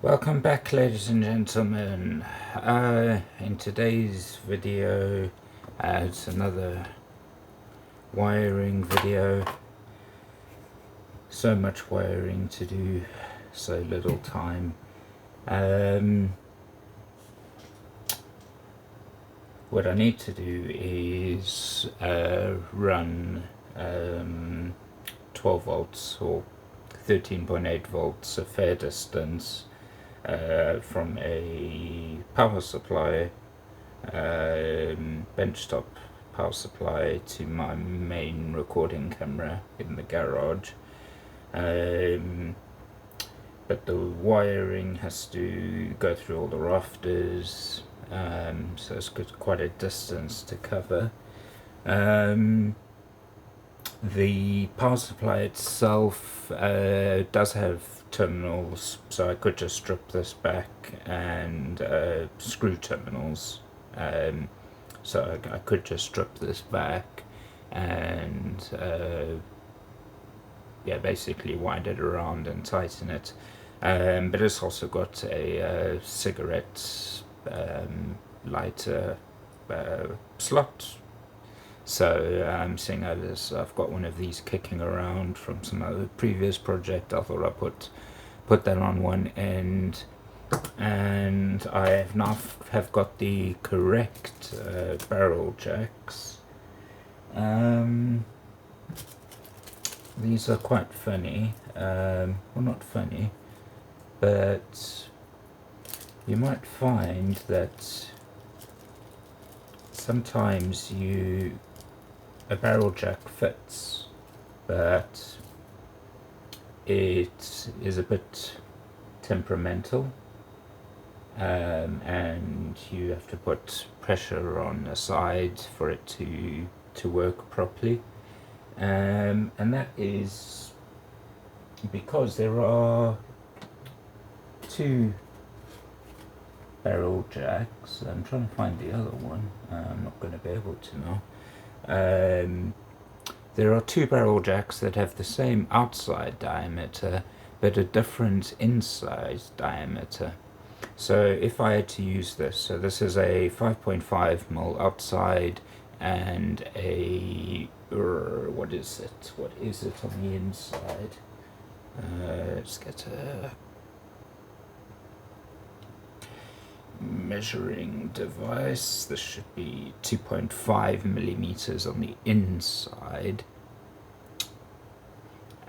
Welcome back, ladies and gentlemen. In today's video, it's another wiring video. So much wiring to do, so little time. What I need to do is run 12 volts or 13.8 volts a fair distance from a power supply, benchtop power supply, to my main recording camera in the garage. But the wiring has to go through all the rafters, so it's got quite a distance to cover. The power supply itself does have terminals, so I could just strip this back and screw terminals. So I could just strip this back and basically wind it around and tighten it. But it's also got a cigarette lighter slot. So seeing as I've got one of these kicking around from some other previous project, I thought I'd put that on one end, and I have got the correct barrel jacks. These are quite funny. Well, not funny, but you might find that sometimes a barrel jack fits, but it is a bit temperamental, and you have to put pressure on the side for it to work properly, and that is because there are two barrel jacks. I'm trying to find the other one. I'm not going to be able to now. There are two barrel jacks that have the same outside diameter but a different inside diameter. So if I had to use this, so this is a 5.5mm outside and a what is it on the inside? Let's get a measuring device. This should be 2.5mm on the inside.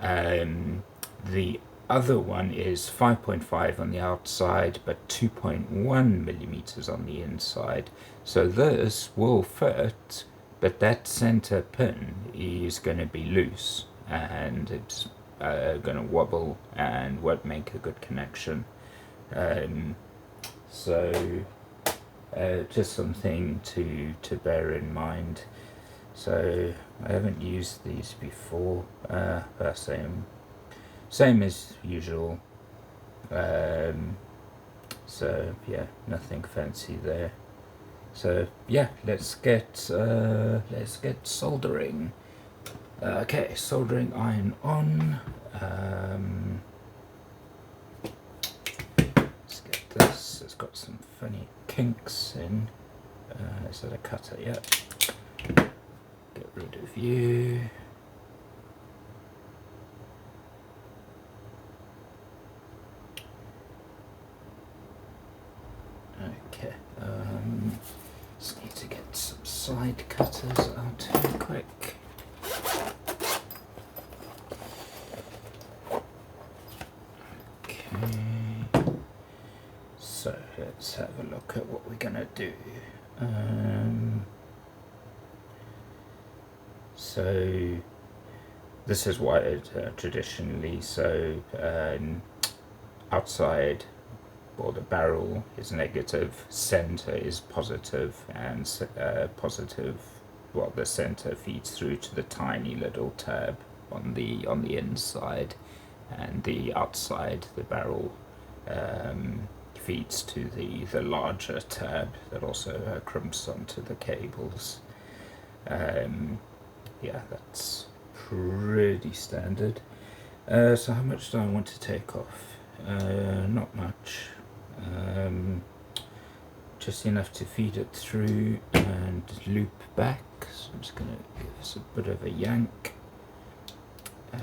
The other one is 5.5 on the outside but 2.1mm on the inside. So this will fit, but that center pin is going to be loose and it's going to wobble and won't make a good connection. So just something to bear in mind. So I haven't used these before, same as usual. So yeah, nothing fancy there. So yeah, let's get soldering. Okay, soldering iron on. Let's get this. It's got some funny kinks in. Is that a cutter? Yeah. Get rid of you. Okay. Just need to get some side cutters out here quick. Okay. So let's have a look at what we're gonna do. So this is wired traditionally, so outside, or the barrel is negative, center is positive, and the center feeds through to the tiny little tab on the inside, and the outside, the barrel, feeds to the larger tab that also crimps onto the cables. Yeah, that's pretty standard. So how much do I want to take off? not much. Just enough to feed it through and loop back. So I'm just going to give this a bit of a yank. And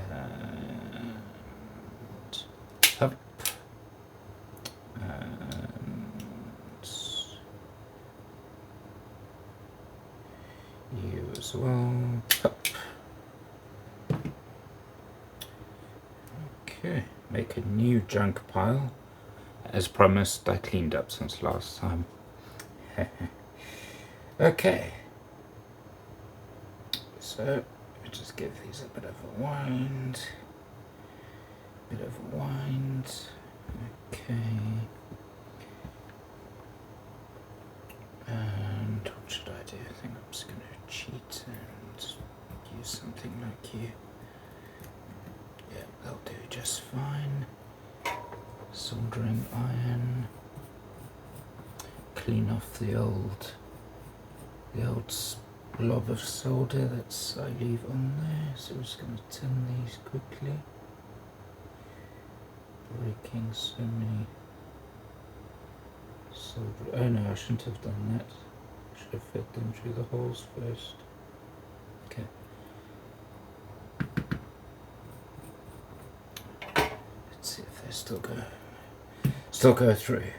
up. And you as well. Up. Okay, make a new junk pile. As promised, I cleaned up since last time. Okay, so I just give these a bit of a wind. Okay, and what should I do? I think I'm just going to cheat and use something like you. Yeah, they'll do just fine. Soldering iron. Clean off the old blob of solder that I leave on there. So we're just going to tin these quickly. Breaking so many solder. Oh no, I shouldn't have done that. I should have fed them through the holes first. Okay. Let's see if they still go through.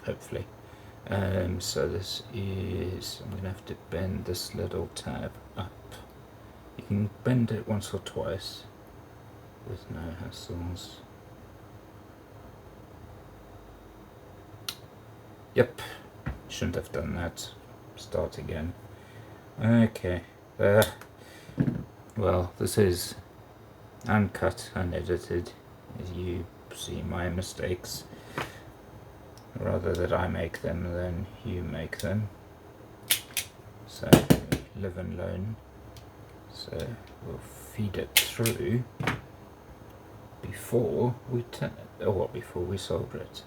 Hopefully. So this is, I'm going to have to bend this little tab up. You can bend it once or twice with no hassles. Yep, shouldn't have done that. Start again. Okay. Well, this is uncut, unedited. As you see my mistakes. Rather that I make them than you make them. So, live and learn. So, we'll feed it through before we turn it, or before we solder it.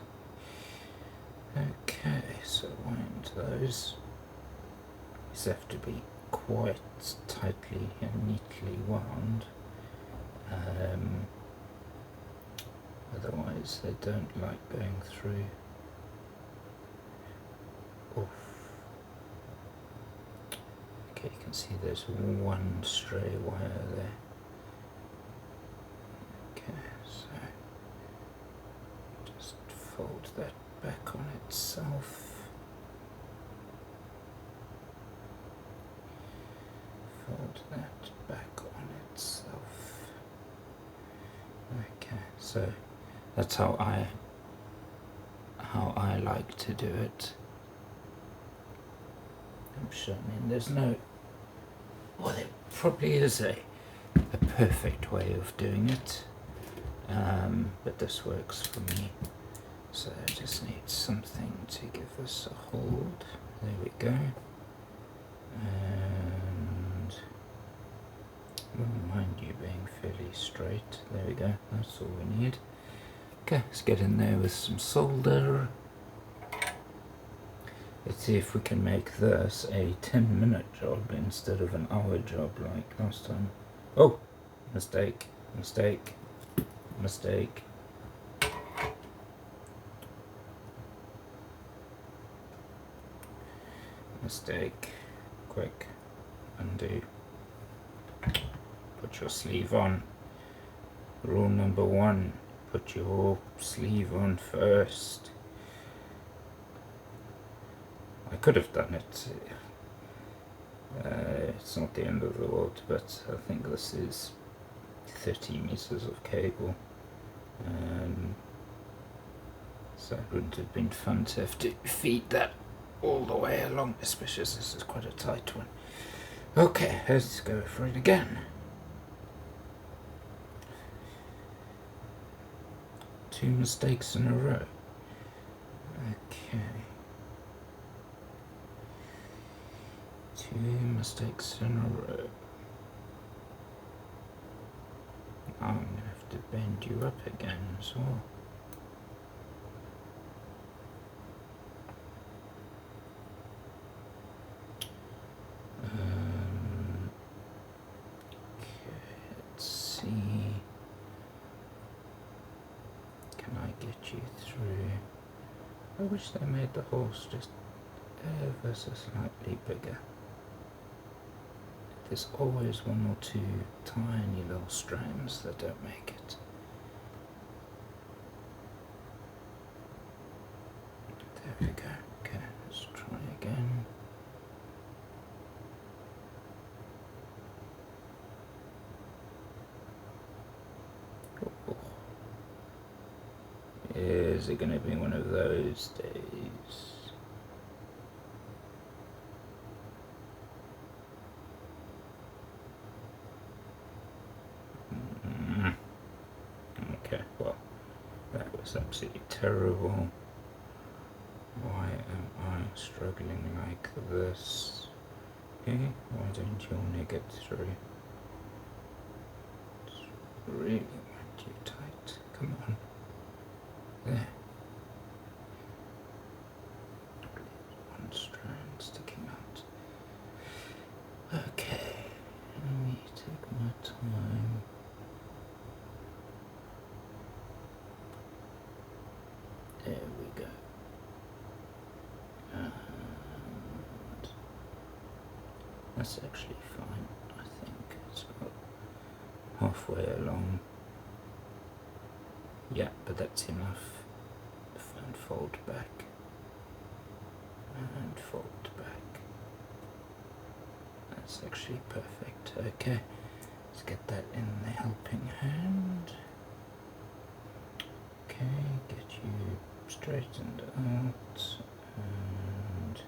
Okay, so wind those. These have to be quite tightly and neatly wound. Otherwise they don't like going through. Oof. Okay, you can see there's one stray wire there. Okay, so just fold that back on itself. Fold that back on itself. Okay, so that's how I like to do it. I'm sure, I mean, there's no, well, there probably is a perfect way of doing it, but this works for me. So I just need something to give this a hold. There we go. And wouldn't mind you being fairly straight. There we go. That's all we need. Okay, let's get in there with some solder. Let's see if we can make this a 10-minute job instead of an hour job like last time. Oh, mistake. Quick, undo. Put your sleeve on. Rule number 1, put your sleeve on first. I could have done it. It's not the end of the world, but I think this is 30 meters of cable. So it wouldn't have been fun to have to feed that all the way along, especially as this is quite a tight one. Okay, let's go for it again. 2 mistakes in a row. Okay. 2 mistakes in a row. Now I'm going to have to bend you up again as well. Okay, let's see. Can I wish they made the holes just ever so slightly bigger. There's always one or two tiny little strands that don't make it. There we go. Okay, let's try again. Oh. Is it going to be one of those days? Okay, well, that was absolutely terrible. Why am I struggling like this? Okay, why don't you only get through? It's really want you tight. Come on. There. One strand sticking out. Okay, let me take my time. There we go. And that's actually fine, I think. It's about halfway along. Yeah, but that's enough. And fold back. And fold back. That's actually perfect. Okay, let's get that in the helping hand. Okay, get you straightened out and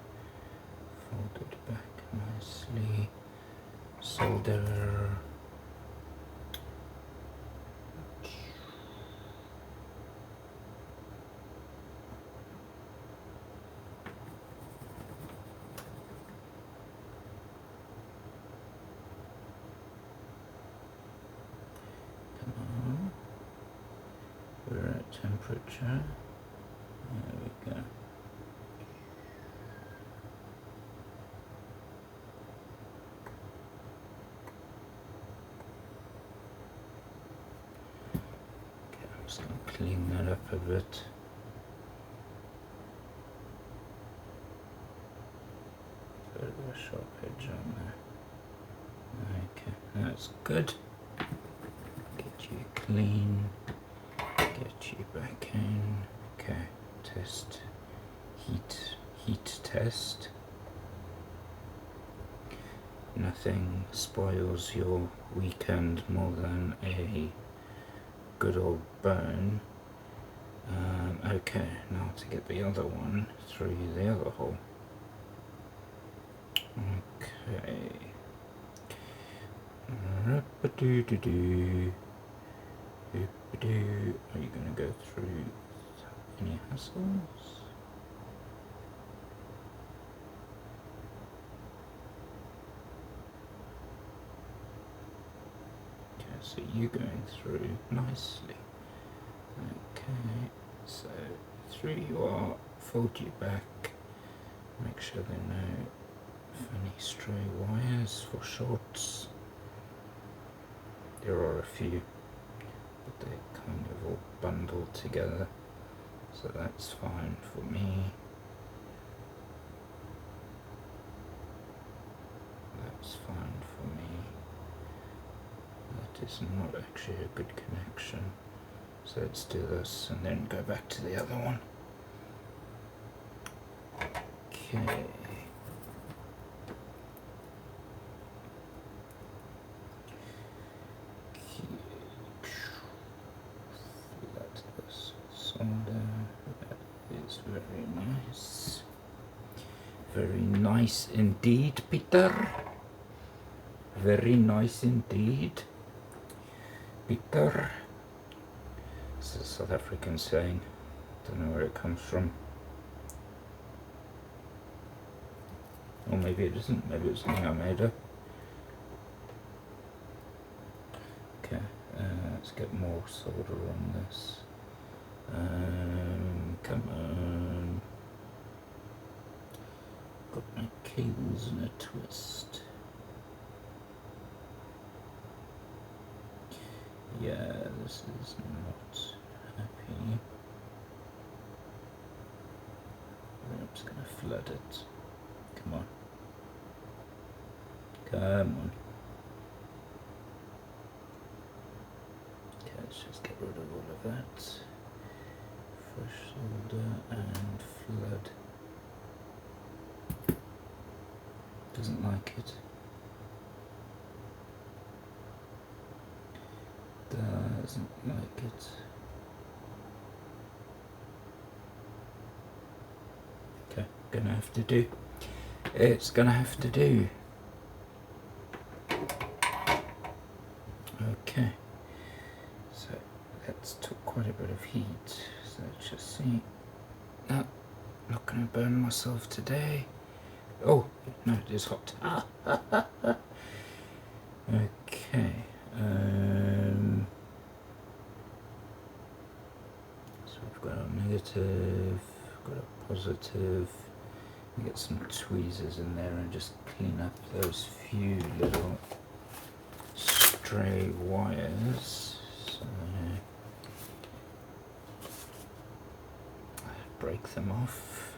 folded back nicely. Solder. Come on. We're at temperature. There we go. Okay, I'm just going to clean that up a bit. Bit of a sharp edge on there. Okay, that's good. Get you clean. Get you back in. Okay, test. Heat test. Nothing spoils your weekend more than a good old burn. Okay, now to get the other one through the other hole. Okay. Rap-a-doo-doo-doo. Are you going to go through any hassles? Okay, so you're going through nicely. Okay, so through you are, fold you back, make sure there are no funny stray wires for shorts. There are a few, but they're kind of all bundled together, so that's fine for me. That's fine for me. That is not actually a good connection. So let's do this and then go back to the other one. Okay. That is very nice. Very nice indeed, Peter. Very nice indeed, Peter. It's a South African saying. Don't know where it comes from. Or maybe it isn't. Maybe it's something I made up. Okay, let's get more solder on this. Come on. Got my cables in a twist. Yeah, this is not happy. flood it. Come on. Come on. Okay, let's just get rid of all of that. Fresh solder and flood. Doesn't like it. Doesn't like it. Okay, gonna have to do. It's gonna have to do. Okay, so that's took quite a bit of heat. So let's just see. No, not gonna burn myself today. Oh no, it is hot. Okay. So we've got a negative, got a positive. We get some tweezers in there and just clean up those few little stray wires. So break them off.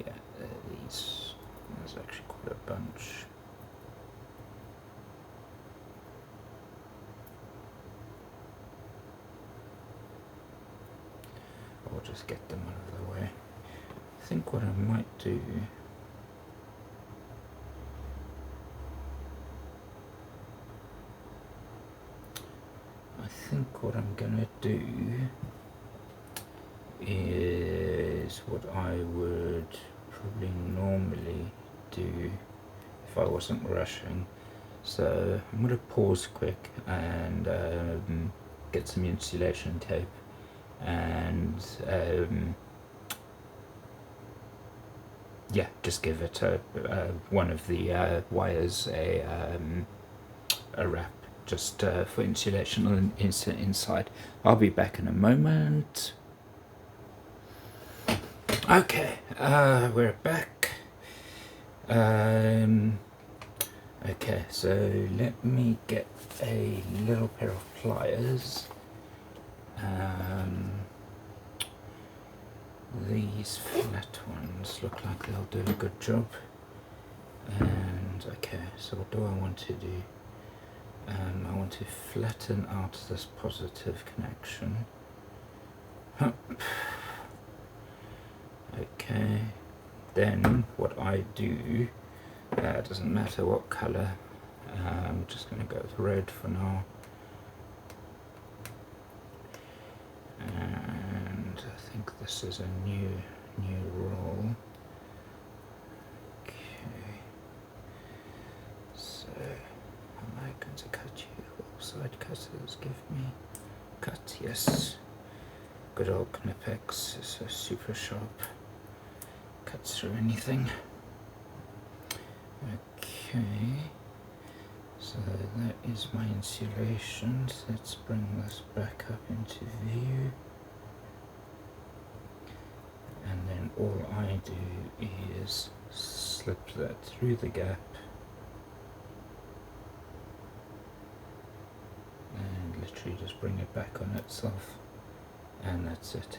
Yeah, there's actually quite a bunch. I'll just get them out of the way. I think what I might do I'm gonna do is what I would probably normally do if I wasn't rushing. So I'm gonna pause quick and get some insulation tape and yeah, just give it one of the wires a wrap, just for insulation on inside. I'll be back in a moment. Okay, we're back. Okay, so let me get a little pair of pliers. These flat ones look like they'll do a good job. And okay, so what do I want to do? I want to flatten out this positive connection. Okay, then what I do, doesn't matter what colour, I'm just going to go with red for now. And I think this is a new roll. Okay, so am I going to cut you? What side cutters give me cut? Yes, good old Knipex is so super sharp, cuts through anything. Okay, so that is my insulation. So let's bring this back up into view, and then all I do is slip that through the gap and literally just bring it back on itself, and that's it.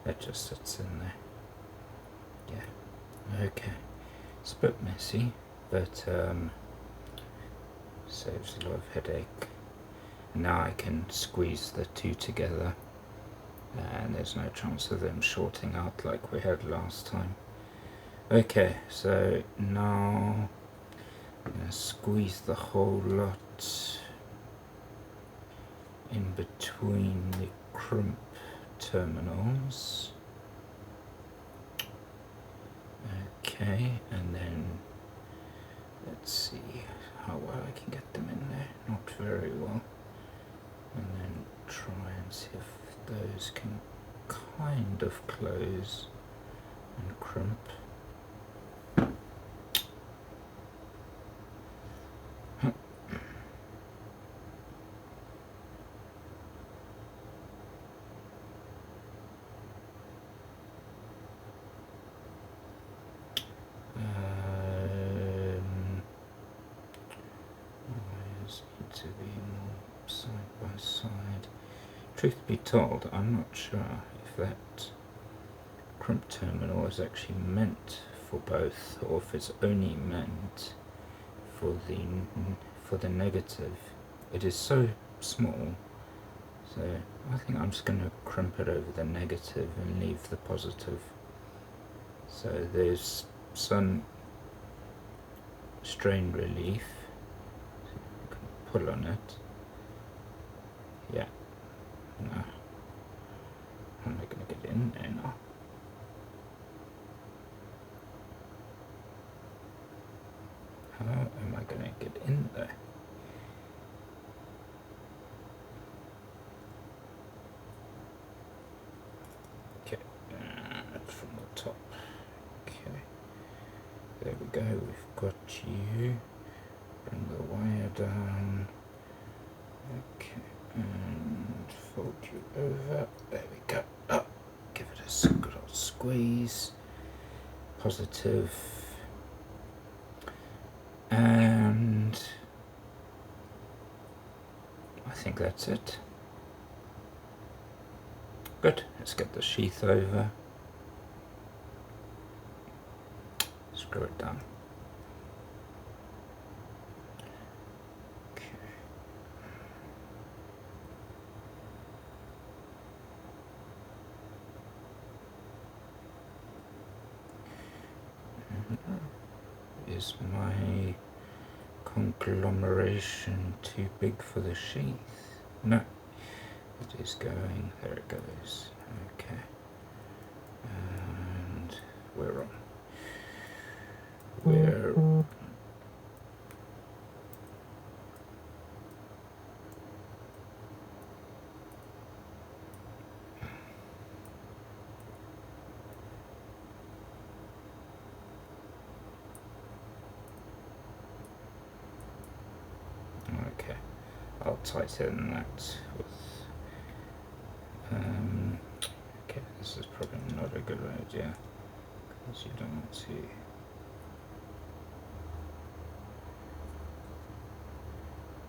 That just sits in there. Yeah, okay, it's a bit messy, but saves a lot of headache. Now I can squeeze the two together and there's no chance of them shorting out like we had last time. Okay, so now I'm going to squeeze the whole lot in between the crimp terminals. Okay, and then let's see how well I can get them in there. Not very well. And then try and see if those can kind of close and crimp. To be more side by side. Truth be told, I'm not sure if that crimp terminal is actually meant for both, or if it's only meant for the negative. It is so small, so I think I'm just going to crimp it over the negative and leave the positive. So there's some strain relief, so you can pull on it. Yeah, no, I'm not going to get in there now. How am I going to get in there? Okay, from the top. Okay, there we go, we've got you. Bring the wire down. Okay, and fold you over. There we go. Up. Give it a good old squeeze. Positive. And I think that's it. Good. Let's get the sheath over. Screw it down. Is my conglomeration too big for the sheath? No, it is going. There it goes. Okay, and we're on. We're okay. I'll tighten that with. Okay, this is probably not a good idea because you don't want to.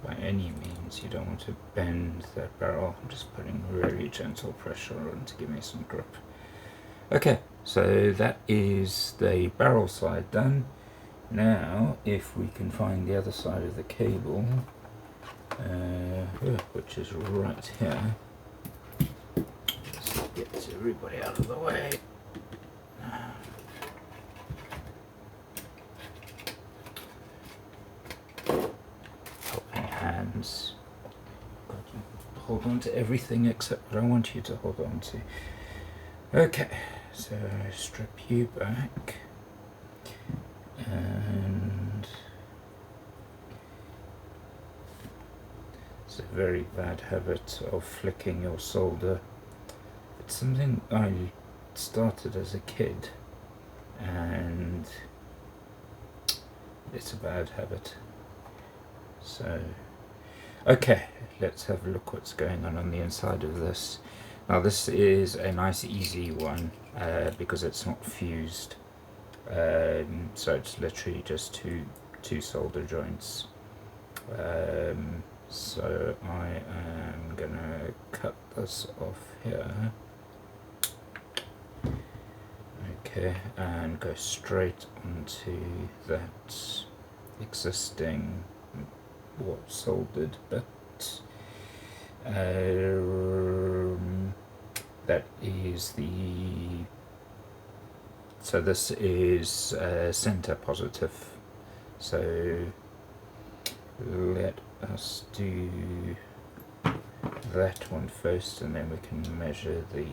By any means, you don't want to bend that barrel. I'm just putting very gentle pressure on to give me some grip. Okay, so that is the barrel side done. Now, if we can find the other side of the cable, which is right here. Let's get everybody out of the way. Helping hands. Hold on to everything except what I want you to hold on to. Okay, so strip you back. And it's a very bad habit of flicking your solder. It's something I started as a kid, and it's a bad habit. So, okay, let's have a look what's going on the inside of this. Now this is a nice easy one because it's not fused. So it's literally just two solder joints. So I am gonna cut this off here. Okay, and go straight onto that existing soldered bit. That is the. So this is center positive. So let us do that one first, and then we can measure the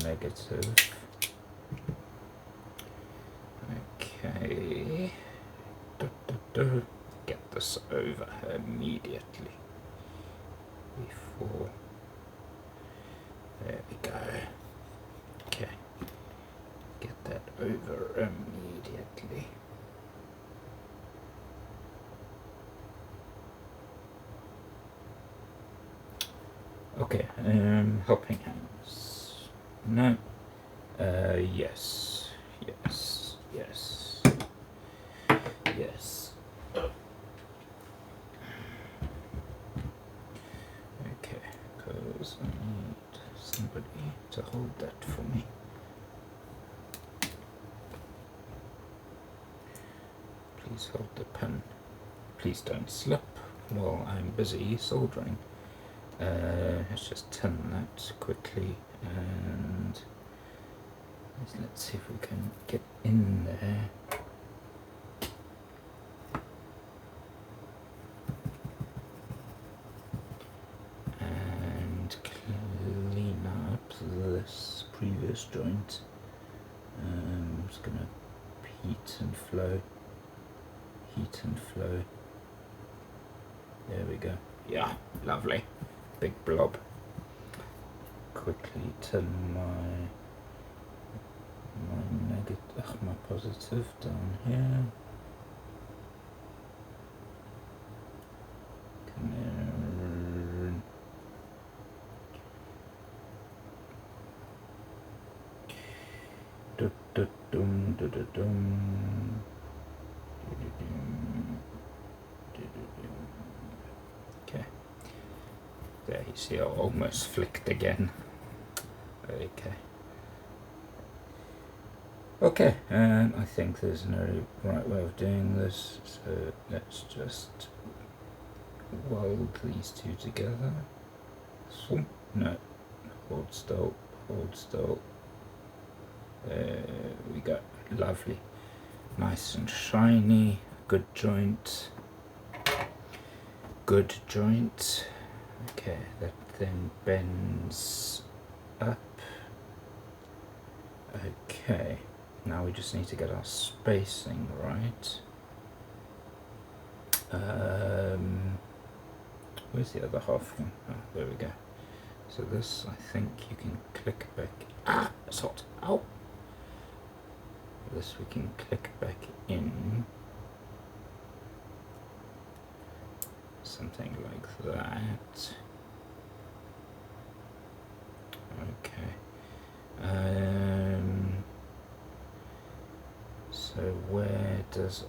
negative. Okay. Get this over immediately before. There we go. Okay. Get that over immediately. Okay, helping hands. No. Yes. Yes. Yes. Yes. Okay, because I need somebody to hold that for me. Please hold the pen. Please don't slip while I'm busy soldering. Let's just turn that quickly, and let's see if we can get in there. And clean up this previous joint. I'm just going to heat and flow. There we go. Yeah, lovely. Big blob. Quickly turn my positive down here. Come in. Okay. There, you see, I almost flicked again. Okay. Okay, and I think there's no right way of doing this, so let's just weld these two together. Swoop. No, hold still. There we go. Lovely. Nice and shiny. Good joint. Okay, that then bends up. Okay, now we just need to get our spacing right. Where's the other half? Oh, there we go. So this, I think you can click back. Ah, it's hot. Ow! This we can click back in. Something like that. Okay. So where does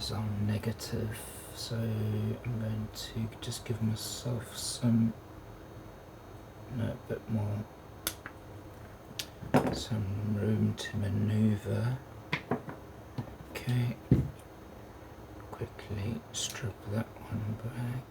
our negative, so I'm going to just give myself some room to maneuver. Okay, quickly strip that one back.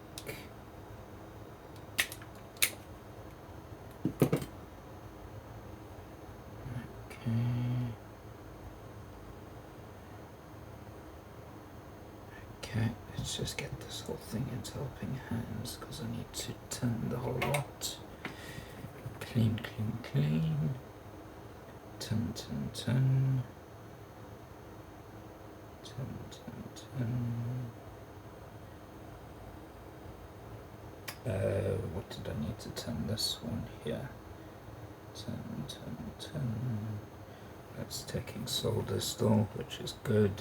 Okay, let's just get this whole thing into helping hands, because I need to turn the whole lot. Clean. Turn. What did I need to turn this one here? Turn. That's taking solder still, which is good.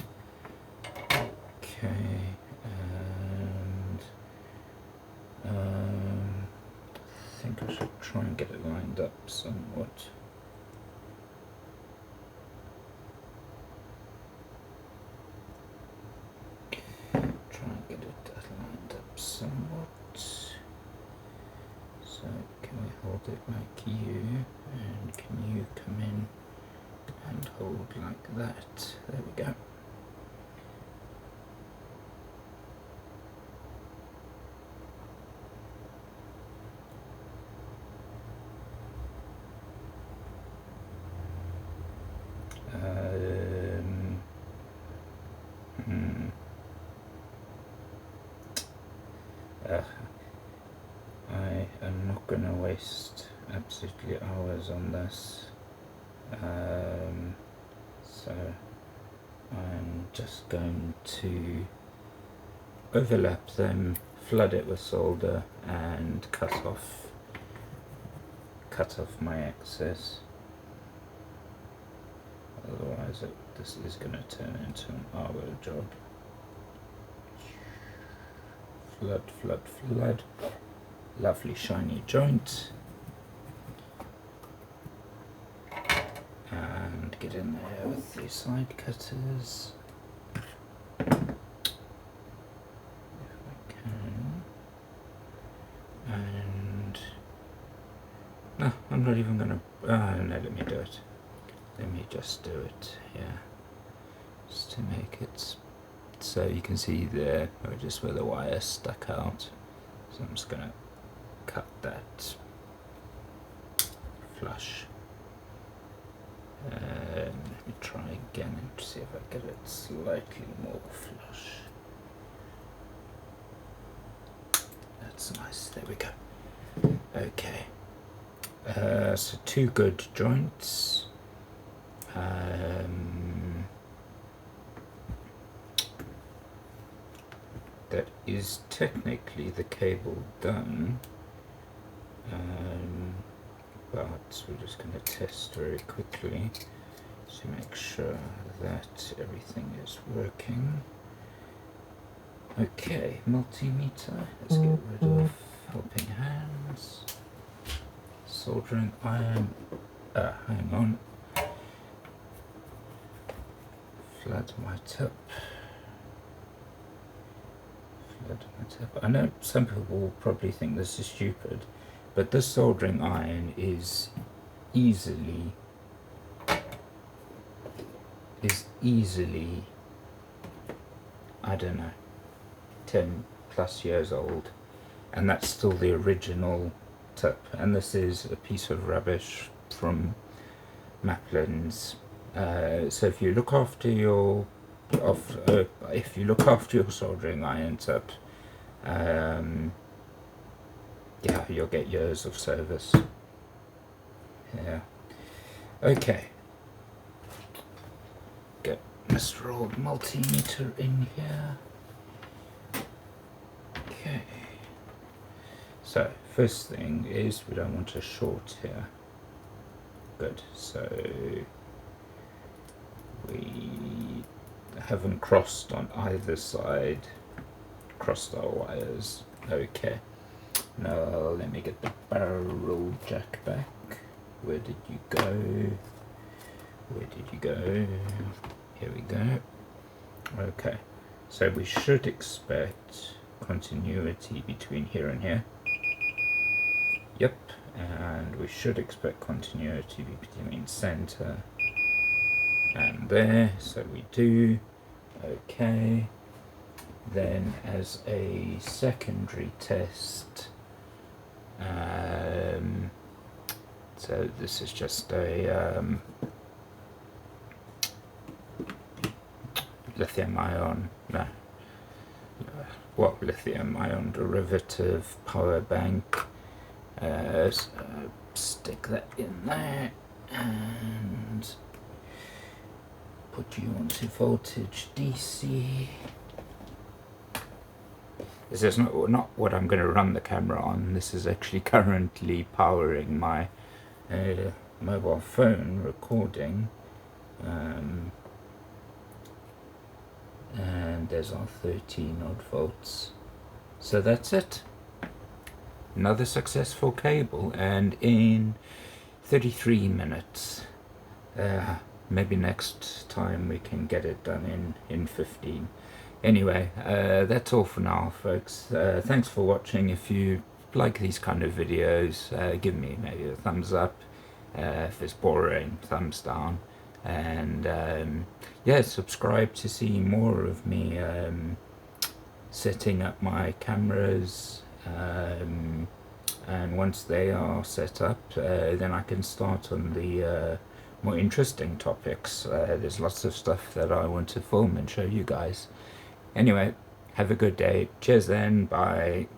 Okay, and I think I should try and get it lined up somewhat. So can we hold it like you, and can you come in and hold like that? There we go. I am not going to waste absolutely hours on this, so I'm just going to overlap them, flood it with solder, and cut off my excess. Otherwise this is going to turn into an hour job. Flood. Lovely shiny joint. And get in there with the side cutters. If we can. And No, I'm not even gonna, no, let me do it. Let me just do it, yeah. Just to make it, so you can see there, just where the wire stuck out. So I'm just gonna cut that flush. Let me try again and see if I get it slightly more flush. That's nice, there we go. Okay, so 2 good joints. That is technically the cable done, but we're just going to test very quickly to make sure that everything is working. Okay, multimeter, let's get rid of helping hands. Soldering iron, hang on. Flood my tip. I know some people will probably think this is stupid, but this soldering iron is easily, I don't know, 10 plus years old, and that's still the original tip, and this is a piece of rubbish from Maplin's. So if you look after your soldering iron tip, yeah, you'll get years of service. Yeah. Okay. Get Mr. Old multimeter in here. Okay. So first thing is we don't want a short here. Good. So we haven't crossed on either side, crossed our wires. Okay, now let me get the barrel jack back. Where did you go? Where did you go? Here we go. Okay, so we should expect continuity between here and here. Yep, and we should expect continuity between center and there, so we do. Okay, then as a secondary test, so this is just a lithium ion, no, what, lithium ion derivative power bank. So stick that in there and put you onto voltage DC. This is not what I'm going to run the camera on. This is actually currently powering my mobile phone recording, and there's our 13 odd volts. So that's it. Another successful cable, and in 33 minutes. Maybe next time we can get it done in 15. Anyway, that's all for now, folks. Thanks for watching. If you like these kind of videos, give me maybe a thumbs up. If it's boring, thumbs down. And yeah, subscribe to see more of me setting up my cameras. And once they are set up, then I can start on the more interesting topics. There's lots of stuff that I want to film and show you guys. Anyway, have a good day. Cheers then. Bye.